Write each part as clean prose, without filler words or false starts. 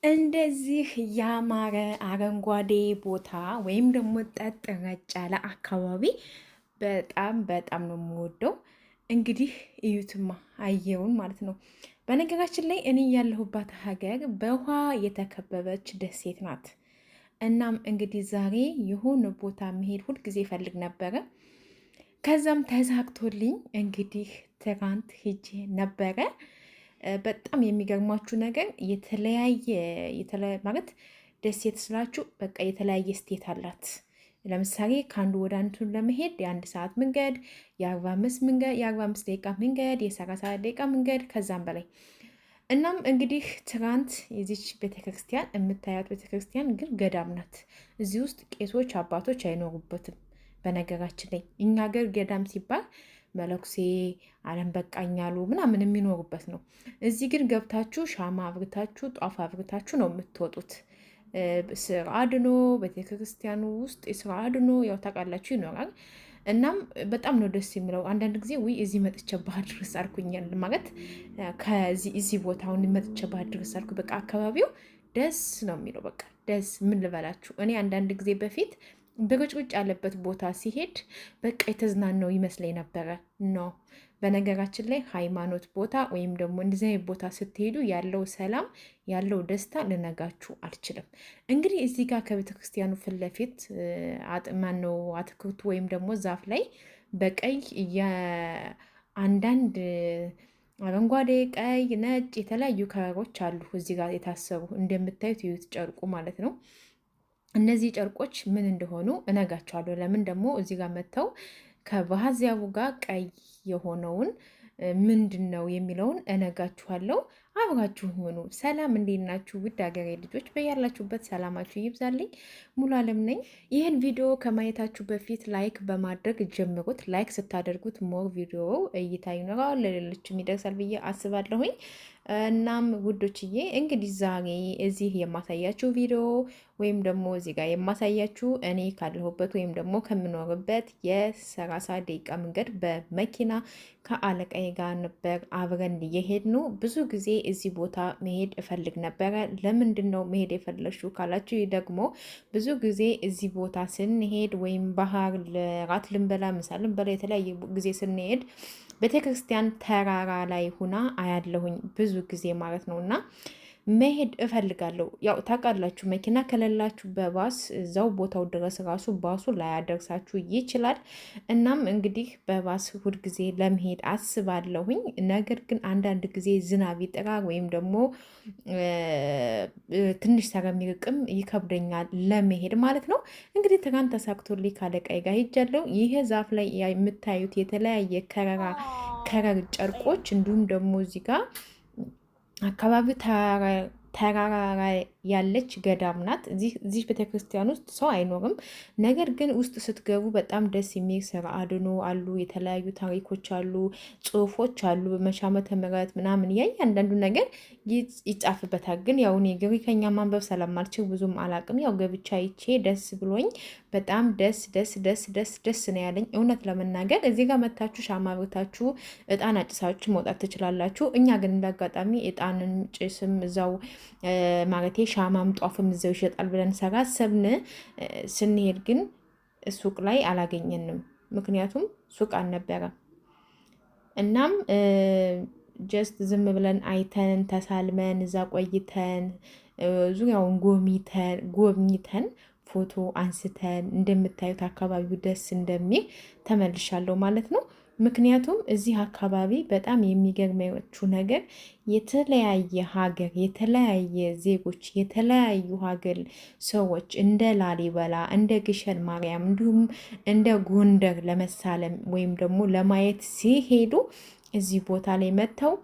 እንደዚህ ያማረ አረንጓዴ ቦታ ወይም ደግሞ ጠጥ ረጭ ያለ አካባቢ በጣም ነው የምወደው። እንግዲህ እዩትማ አየውን ማለት ነው። በነገራችን ላይ እኔ ያለሁባት ሀገር በውሃ የተከበበች ደሴት ናት። እናም እንግዲህ ዛሬ የሆነ ቦታ መሄድ ሁልጊዜ ይፈልግ ነበረ። ከዛም ተሳክቶልኝ እንግዲህ ትናንት ሄጄ ነበረ። በጣም የሚገርማችሁ ነገር ማለት ደሴት ስላችሁ በቃ የተለያየ ስቴት አላት። ለምሳሌ ከአንዱ ወደ አንዱ ለመሄድ የአንድ ሰዓት መንገድ፣ የ45 ደቂቃ መንገድ፣ የ30 ደቂቃ መንገድ ከዛም በላይ። እናም እንግዲህ ትናንት የዚች ቤተክርስቲያን የምታያት ቤተክርስቲያን ግን ገዳም ናት። እዚህ ውስጥ ቄሶች አባቶች አይኖሩበትም። በነገራችን ላይ እኛ ሀገር ገዳም ሲባል መለኩሴ አለም በቃኛሉ ምናምን የሚኖሩበት ነው። እዚህ ግን ገብታችሁ ሻማ አብርታችሁ ጧፍ አብርታችሁ ነው የምትወጡት። ስራ አድኖ ቤተክርስቲያኑ ውስጥ የስራ አድኖ ያው ታውቃላችሁ ይኖራል። እናም በጣም ነው ደስ የሚለው። አንዳንድ ጊዜ ውይ እዚህ መጥቼ ባህር ድረስ አልኩኛል ማለት ከዚህ ቦታውን መጥቼ ባህር ድረስ አልኩ። በቃ አካባቢው ደስ ነው የሚለው። በቃ ደስ ምን ልበላችሁ። እኔ አንዳንድ ጊዜ በፊት በቅጭቅጭ ያለበት ቦታ ሲሄድ በቃ የተዝናነው ይመስለኝ ነበረ። ኖ በነገራችን ላይ ሃይማኖት ቦታ ወይም ደግሞ እንደዚህ አይነት ቦታ ስትሄዱ ያለው ሰላም ያለው ደስታ ልነጋችሁ አልችልም። እንግዲህ እዚህ ጋር ከቤተ ክርስቲያኑ ፊት ለፊት ማነው አትክልቱ ወይም ደግሞ ዛፍ ላይ በቀይ አንዳንድ አረንጓዴ፣ ቀይ፣ ነጭ የተለያዩ ከለሮች አሉ እዚህ ጋር የታሰሩ እንደምታዩት ይዩት ጨርቁ ማለት ነው። እነዚህ ጨርቆች ምን እንደሆኑ እነጋቸዋለሁ። ለምን ደግሞ እዚህ ጋር መጥተው ከባህዚያቡ ጋር ቀይ የሆነውን ምንድን ነው የሚለውን እነጋችኋለሁ። አብራችሁ ሁኑ። ሰላም፣ እንዴት ናችሁ? ውድ ሀገሬ ልጆች በያላችሁበት ሰላማችሁ ይብዛልኝ። ሙሉ አለም ነኝ። ይህን ቪዲዮ ከማየታችሁ በፊት ላይክ በማድረግ ጀምሩት። ላይክ ስታደርጉት ሞር ቪዲዮ እይታ ይኖረዋል፣ ለሌሎችም ይደርሳል ብዬ አስባለሁኝ። እናም ውዶችዬ እንግዲህ ዛሬ እዚህ የማሳያችሁ ቪዲዮ ወይም ደግሞ እዚህ ጋር የማሳያችሁ እኔ ካለሁበት ወይም ደግሞ ከምኖርበት የ30 ደቂቃ መንገድ በመኪና ከአለቃዬ ጋር ነበር አብረን የሄድነው። ብዙ ጊዜ እዚህ ቦታ መሄድ እፈልግ ነበረ። ለምንድን ነው መሄድ የፈለግሽው ካላችሁ ደግሞ ብዙ ጊዜ እዚህ ቦታ ስንሄድ ወይም ባህር ለራት ልንበላ ምሳ ልንበላ የተለያየ ጊዜ ስንሄድ ቤተክርስቲያን ተራራ ላይ ሁና አያለሁኝ ብዙ ጊዜ ማለት ነው። እና መሄድ እፈልጋለሁ። ያው ታውቃላችሁ መኪና ከሌላችሁ በባስ እዛው ቦታው ድረስ ራሱ ባሱ ላያደርሳችሁ ይችላል። እናም እንግዲህ በባስ ሁል ጊዜ ለመሄድ አስባለሁኝ። ነገር ግን አንዳንድ ጊዜ ዝናብ ይጥራል ወይም ደግሞ ትንሽ ስለሚርቅም ይከብደኛል ለመሄድ ማለት ነው። እንግዲህ ትናንት ተሳክቶልኝ ካለቃዬ ጋር ሄጃለሁ። ይሄ ዛፍ ላይ የምታዩት የተለያየ ከረር ጨርቆች እንዲሁም ደግሞ እዚህ ጋር አካባቢው ተራራ ያለች ገዳም ናት። እዚህ ቤተክርስቲያን ውስጥ ሰው አይኖርም። ነገር ግን ውስጥ ስትገቡ በጣም ደስ የሚል ስራ አድኖ አሉ፣ የተለያዩ ታሪኮች አሉ፣ ጽሁፎች አሉ፣ በመቼ ዓመተ ምህረት ምናምን እያንዳንዱ ነገር ይጻፍበታል። ግን ያው እኔ ግሪከኛ ማንበብ ስለማልችል ብዙም አላቅም። ያው ገብቻ ይቼ ደስ ብሎኝ በጣም ደስ ነው ያለኝ። እውነት ለመናገር እዚህ ጋር መታችሁ ሻማ አብርታችሁ እጣን አጭሳችሁ መውጣት ትችላላችሁ። እኛ ግን እንዳጋጣሚ እጣንን ጭስም እዛው ማለቴ ሻማም ጧፍም እዛው ይሸጣል ብለን ሰጋሰብን። ስንሄድ ግን ሱቅ ላይ አላገኘንም፣ ምክንያቱም ሱቅ አልነበረም። እናም ጀስት ዝም ብለን አይተን ተሳልመን እዛ ቆይተን ዙሪያውን ጎብኝተን ፎቶ አንስተን እንደምታዩት አካባቢው ደስ እንደሚል ተመልሻለሁ ማለት ነው። ምክንያቱም እዚህ አካባቢ በጣም የሚገርመችው ነገር የተለያየ ሀገር፣ የተለያየ ዜጎች፣ የተለያዩ ሀገር ሰዎች እንደ ላሊበላ፣ እንደ ግሸን ማርያም እንዲሁም እንደ ጎንደር ለመሳለም ወይም ደግሞ ለማየት ሲሄዱ እዚህ ቦታ ላይ መጥተው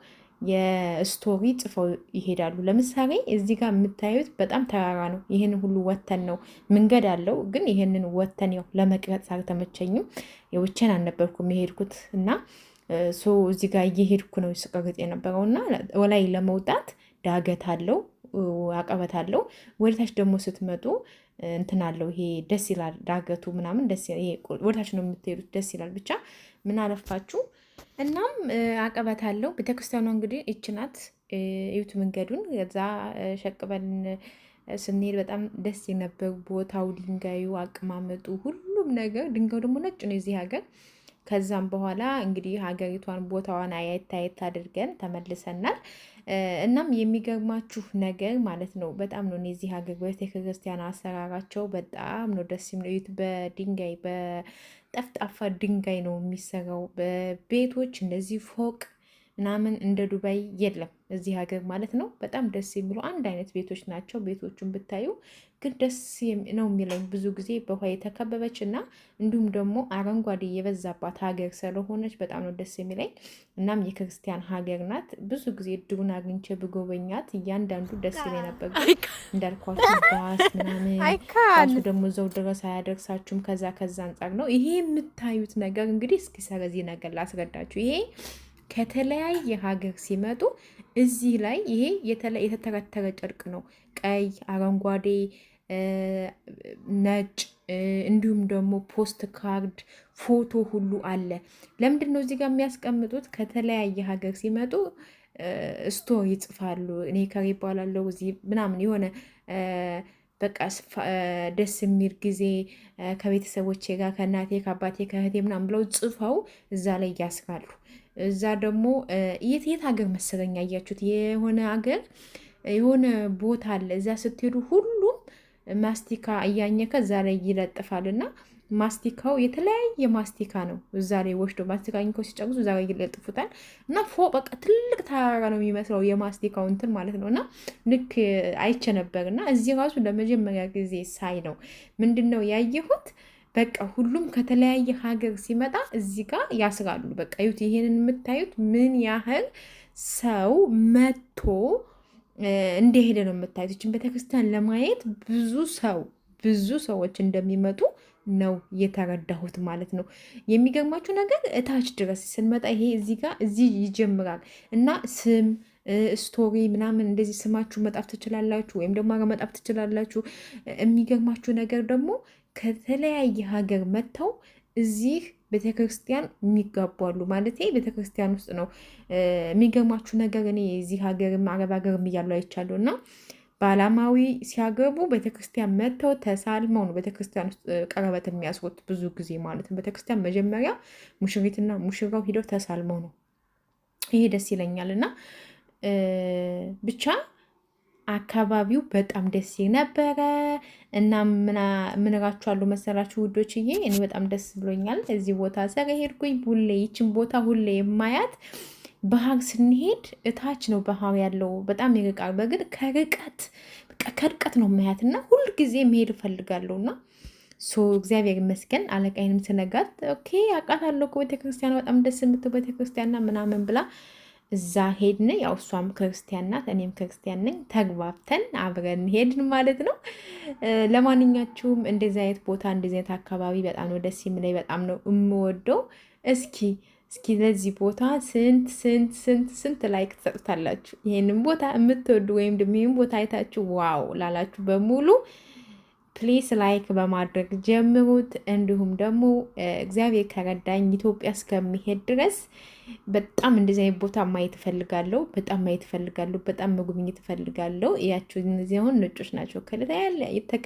የስቶሪ ጽፈው ይሄዳሉ። ለምሳሌ እዚህ ጋር የምታዩት በጣም ተራራ ነው። ይህን ሁሉ ወተን ነው መንገድ አለው፣ ግን ይህንን ወተን ያው ለመቅረጽ አልተመቸኝም። የብቻዬን አልነበርኩም የሄድኩት እና እዚህ ጋር እየሄድኩ ነው ስቀርጽ የነበረው እና ወላይ ለመውጣት ዳገት አለው፣ አቀበት አለው። ወደታች ደግሞ ስትመጡ እንትን አለው። ይሄ ደስ ይላል ዳገቱ ምናምን ደስ ይሄ ወደታች ነው የምትሄዱት፣ ደስ ይላል። ብቻ ምን አለፋችሁ እናም አቀበት አለው። ቤተክርስቲያኗ እንግዲህ ይች ናት። እዩት መንገዱን። ከዛ ሸቅበን ስንሄድ በጣም ደስ የነበር ቦታው፣ ድንጋዩ፣ አቀማመጡ፣ ሁሉም ነገር። ድንጋዩ ደግሞ ነጭ ነው የዚህ ሀገር። ከዛም በኋላ እንግዲህ ሀገሪቷን ቦታዋን አየት አየት አድርገን ተመልሰናል። እናም የሚገርማችሁ ነገር ማለት ነው በጣም ነው እዚህ ሀገር ቤተክርስቲያን አሰራራቸው በጣም ነው ደስ የሚሉት። በድንጋይ በጠፍጣፋ ድንጋይ ነው የሚሰራው። በቤቶች እንደዚህ ፎቅ ምናምን እንደ ዱባይ የለም እዚህ ሀገር ማለት ነው። በጣም ደስ የሚሉ አንድ አይነት ቤቶች ናቸው። ቤቶቹን ብታዩ ግን ደስ ነው የሚለኝ ብዙ ጊዜ በውሃ የተከበበች እና እንዲሁም ደግሞ አረንጓዴ የበዛባት ሀገር ስለሆነች በጣም ነው ደስ የሚለኝ። እናም የክርስቲያን ሀገር ናት። ብዙ ጊዜ እድሉን አግኝቼ ብጎበኛት እያንዳንዱ ደስ ይለኝ ነበር። እንዳልኳችሁ ባስ ምናምን ባሱ ደግሞ እዛው ድረስ አያደርሳችሁም። ከዛ አንጻር ነው ይሄ የምታዩት ነገር። እንግዲህ እስኪ ስለዚህ ነገር ላስረዳችሁ። ይሄ ከተለያየ ሀገር ሲመጡ እዚህ ላይ ይሄ የተተረተረ ጨርቅ ነው። ቀይ፣ አረንጓዴ፣ ነጭ እንዲሁም ደግሞ ፖስት ካርድ ፎቶ ሁሉ አለ። ለምንድን ነው እዚህ ጋር የሚያስቀምጡት? ከተለያየ ሀገር ሲመጡ ስቶሪ ይጽፋሉ። እኔ ከሪ ይባላለሁ እዚህ ምናምን የሆነ በቃ ደስ የሚል ጊዜ ከቤተሰቦቼ ጋር ከእናቴ ከአባቴ ከእህቴ ምናምን ብለው ጽፈው እዛ ላይ ያስራሉ። እዛ ደግሞ የት ሀገር መሰለኝ ያያችሁት የሆነ ሀገር የሆነ ቦታ አለ። እዛ ስትሄዱ ሁሉም ማስቲካ እያኘከ እዛ ላይ ይለጥፋል እና ማስቲካው የተለያየ ማስቲካ ነው። እዛ ላይ ወስዶ ማስቲካ አኝከው ሲጨርሱ እዛ ላይ ይለጥፉታል እና በቃ ትልቅ ተራራ ነው የሚመስለው የማስቲካው እንትን ማለት ነው። እና ልክ አይቼ ነበር እና እዚህ ራሱ ለመጀመሪያ ጊዜ ሳይ ነው ምንድን ነው ያየሁት። በቃ ሁሉም ከተለያየ ሀገር ሲመጣ እዚህ ጋር ያስራሉ። በቃ ዩት ይሄንን የምታዩት ምን ያህል ሰው መቶ እንደሄደ ነው የምታዩት። ይችን ቤተክርስቲያን ለማየት ብዙ ሰዎች እንደሚመጡ ነው የተረዳሁት ማለት ነው። የሚገርማችሁ ነገር እታች ድረስ ስንመጣ ይሄ እዚህ ጋር እዚህ ይጀምራል እና ስም ስቶሪ ምናምን እንደዚህ ስማችሁ መጣፍ ትችላላችሁ፣ ወይም ደግሞ መጣፍ ትችላላችሁ። የሚገርማችሁ ነገር ደግሞ ከተለያየ ሀገር መጥተው እዚህ ቤተክርስቲያን የሚጋቧሉ ማለት ቤተክርስቲያን ውስጥ ነው። የሚገርማችሁ ነገር እኔ እዚህ ሀገርም አረብ ሀገርም እያሉ አይቻለሁ እና በዓላማዊ ሲያገቡ ቤተክርስቲያን መጥተው ተሳልመው ነው ቤተክርስቲያን ውስጥ ቀለበት የሚያስሩት ብዙ ጊዜ ማለት ነው። ቤተክርስቲያን መጀመሪያ ሙሽሪትና ሙሽራው ሂደው ተሳልመው ነው። ይሄ ደስ ይለኛል እና ብቻ አካባቢው በጣም ደስ ነበረ እና ምን እላችኋለሁ መሰላችሁ ውዶችዬ፣ እኔ በጣም ደስ ብሎኛል እዚህ ቦታ ስለሄድኩኝ። ሁሌ ይችን ቦታ ሁሌ የማያት ባህር ስንሄድ እታች ነው ባህር ያለው፣ በጣም ይርቃል። በግድ ከርቀት ነው ማያት እና ሁልጊዜ መሄድ እፈልጋለሁ እና እግዚአብሔር ይመስገን አለቃይንም ስነጋት ኦኬ አውቃታለሁ እኮ ቤተክርስቲያኗ በጣም ደስ የምትል ቤተክርስቲያንና ምናምን ብላ እዛ ሄድን። ያው እሷም ክርስቲያን ናት፣ እኔም ክርስቲያን ነኝ። ተግባብተን አብረን ሄድን ማለት ነው። ለማንኛችሁም እንደዚህ አይነት ቦታ እንደዚህ አይነት አካባቢ በጣም ነው ደስ የሚለኝ፣ በጣም ነው የምወደው። እስኪ ለዚህ ቦታ ስንት ላይክ ትሰጡታላችሁ? ይሄንን ቦታ የምትወዱ ወይም ደግሞ ይህን ቦታ አይታችሁ ዋው ላላችሁ በሙሉ ፕሊስ ላይክ በማድረግ ጀምሩት። እንዲሁም ደግሞ እግዚአብሔር ከረዳኝ ኢትዮጵያ እስከሚሄድ ድረስ በጣም እንደዚህ አይነት ቦታ ማየት እፈልጋለሁ። በጣም መጎብኘት እፈልጋለሁ። እያቸው እነዚህ አሁን ነጮች ናቸው፣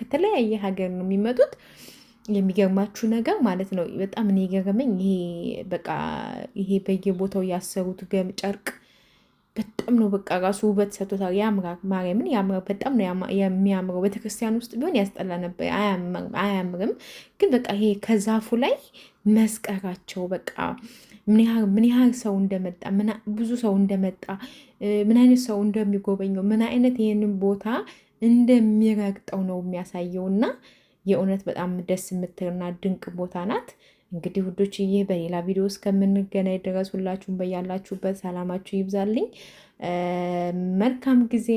ከተለያየ ሀገር ነው የሚመጡት። የሚገርማችሁ ነገር ማለት ነው በጣም እኔ የገረመኝ ይሄ በየቦታው ያሰሩት ጨርቅ በጣም ነው በቃ ራሱ ውበት ሰጥቶታል። ያምራል፣ ማርያምን ያምራል። በጣም ነው የሚያምረው። ቤተክርስቲያን ውስጥ ቢሆን ያስጠላ ነበር፣ አያምርም። ግን በቃ ይሄ ከዛፉ ላይ መስቀራቸው በቃ ምን ያህል ሰው እንደመጣ ብዙ ሰው እንደመጣ ምን አይነት ሰው እንደሚጎበኘው ምን አይነት ይህንን ቦታ እንደሚረግጠው ነው የሚያሳየው እና የእውነት በጣም ደስ የምትልና ድንቅ ቦታ ናት። እንግዲህ ውዶችዬ በሌላ ቪዲዮ እስከምንገናኝ ድረስ ሁላችሁም በያላችሁበት ሰላማችሁ ይብዛልኝ። መልካም ጊዜ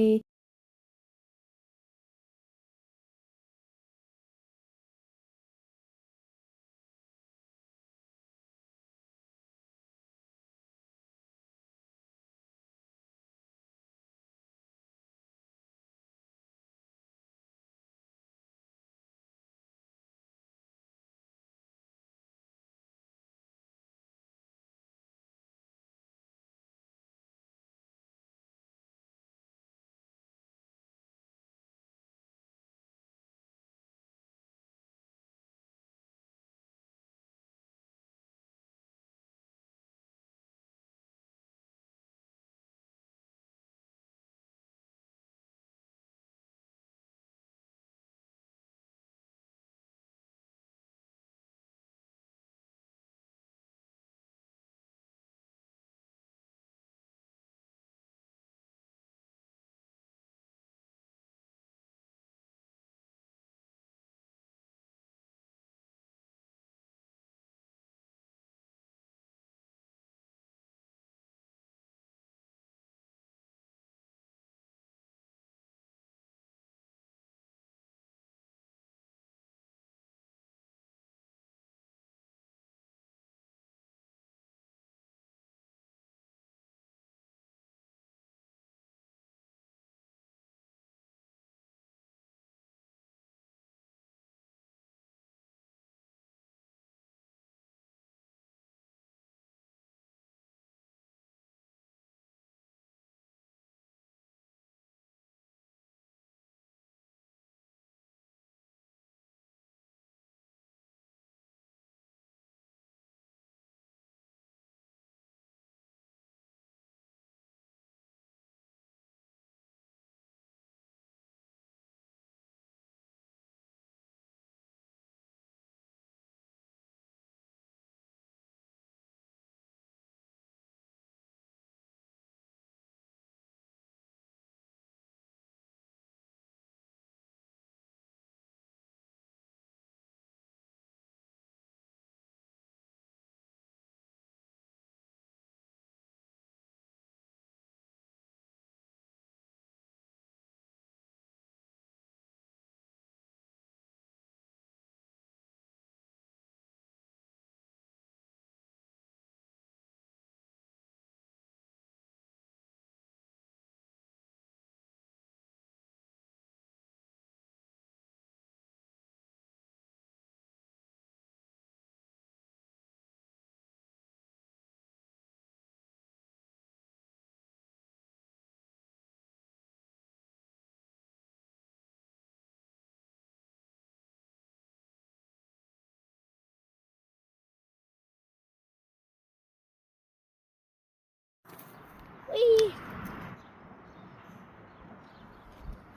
Wee.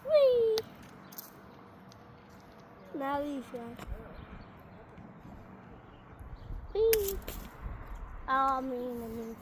Wee. Now you should. Wee. Oh, I mean.